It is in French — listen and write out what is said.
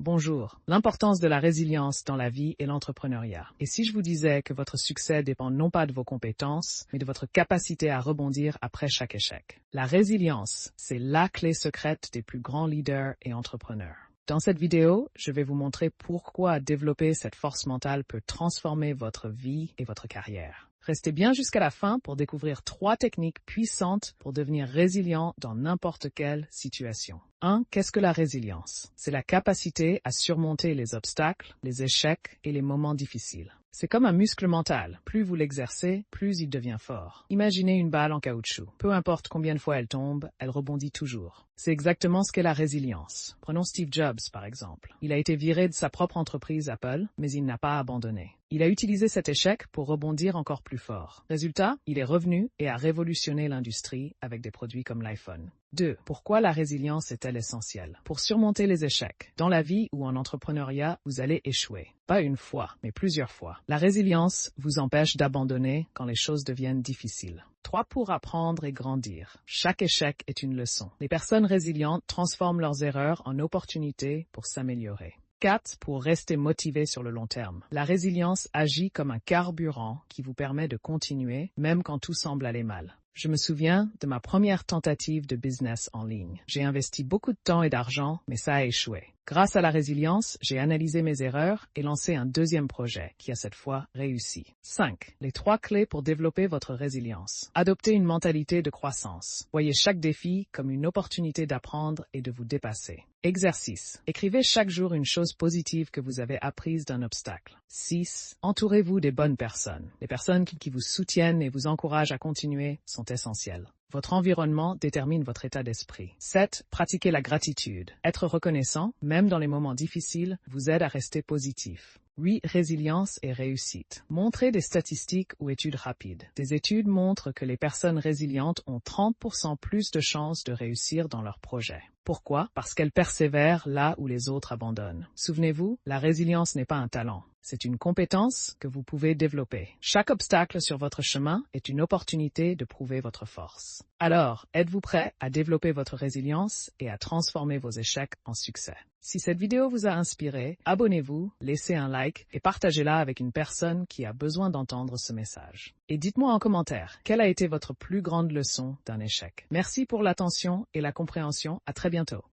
Bonjour. L'importance de la résilience dans la vie et l'entrepreneuriat. Et si je vous disais que votre succès dépend non pas de vos compétences, mais de votre capacité à rebondir après chaque échec? La résilience, c'est la clé secrète des plus grands leaders et entrepreneurs. Dans cette vidéo, je vais vous montrer pourquoi développer cette force mentale peut transformer votre vie et votre carrière. Restez bien jusqu'à la fin pour découvrir 3 techniques puissantes pour devenir résilient dans n'importe quelle situation. 1. Qu'est-ce que la résilience? C'est la capacité à surmonter les obstacles, les échecs et les moments difficiles. C'est comme un muscle mental. Plus vous l'exercez, plus il devient fort. Imaginez une balle en caoutchouc. Peu importe combien de fois elle tombe, elle rebondit toujours. C'est exactement ce qu'est la résilience. Prenons Steve Jobs, par exemple. Il a été viré de sa propre entreprise Apple, mais il n'a pas abandonné. Il a utilisé cet échec pour rebondir encore plus fort. Résultat, il est revenu et a révolutionné l'industrie avec des produits comme l'iPhone. 2. Pourquoi la résilience est-elle essentielle? Pour surmonter les échecs. Dans la vie ou en entrepreneuriat, vous allez échouer. Pas une fois, mais plusieurs fois. La résilience vous empêche d'abandonner quand les choses deviennent difficiles. 3. Pour apprendre et grandir. Chaque échec est une leçon. Les personnes résilientes transforment leurs erreurs en opportunités pour s'améliorer. 4. Pour rester motivé sur le long terme. La résilience agit comme un carburant qui vous permet de continuer, même quand tout semble aller mal. Je me souviens de ma première tentative de business en ligne. J'ai investi beaucoup de temps et d'argent, mais ça a échoué. Grâce à la résilience, j'ai analysé mes erreurs et lancé un deuxième projet qui a cette fois réussi. 5. Les 3 clés pour développer votre résilience. Adoptez une mentalité de croissance. Voyez chaque défi comme une opportunité d'apprendre et de vous dépasser. Exercice. Écrivez chaque jour une chose positive que vous avez apprise d'un obstacle. 6. Entourez-vous des bonnes personnes. Les personnes qui vous soutiennent et vous encouragent à continuer sont essentielles. Votre environnement détermine votre état d'esprit. 7. Pratiquez la gratitude. Être reconnaissant, même dans les moments difficiles, vous aide à rester positif. 8. Résilience et réussite. Montrez des statistiques ou études rapides. Des études montrent que les personnes résilientes ont 30% plus de chances de réussir dans leurs projets. Pourquoi? Parce qu'elles persévèrent là où les autres abandonnent. Souvenez-vous, la résilience n'est pas un talent. C'est une compétence que vous pouvez développer. Chaque obstacle sur votre chemin est une opportunité de prouver votre force. Alors, êtes-vous prêt à développer votre résilience et à transformer vos échecs en succès? Si cette vidéo vous a inspiré, abonnez-vous, laissez un like et partagez-la avec une personne qui a besoin d'entendre ce message. Et dites-moi en commentaire, quelle a été votre plus grande leçon d'un échec? Merci pour l'attention et la compréhension. À très bientôt.